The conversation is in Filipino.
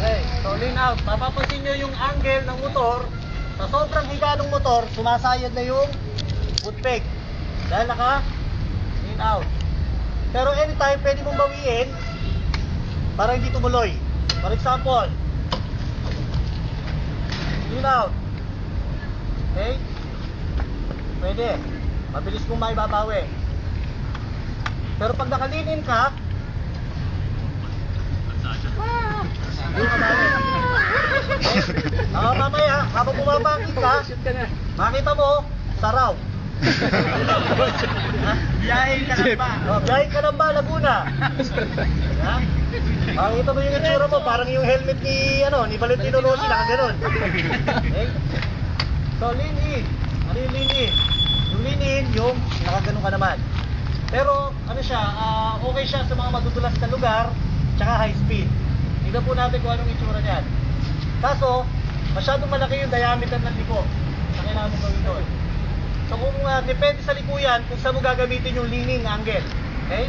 Okay, so lean out. Mapapansin nyo yung angle ng motor. Sa sobrang higa ng motor, sumasayad na yung foot peg. Dahil naka lean out. Pero anytime, pwede mong bawiin para hindi tumuloy. For example, lean out. Okay? Pwede. Mabilis mong maibabawi. Pero pag naka-lean in ka, hindi ka bawi. Mamaya, habang bumabangkit ka, makita mo, saraw. Biyahin ka ng ba? Biyahin ka ng ba, Laguna. Makita mo yung itsura mo, parang yung helmet ni Valentino Rossi, nakaganon. Okay? So, lean in. Ano yung lean in? Yung lean in, yung nakaganon ka naman. Pero, ano siya, okay siya sa mga madudulas na lugar, tsaka high speed. Tignan po natin kung anong itsura niyan. Kaso, masyadong malaki yung diameter ng liko na kailangan mo gawin doon. So kung depende sa likuyan kung saan mo gagamitin yung leaning angle. Okay?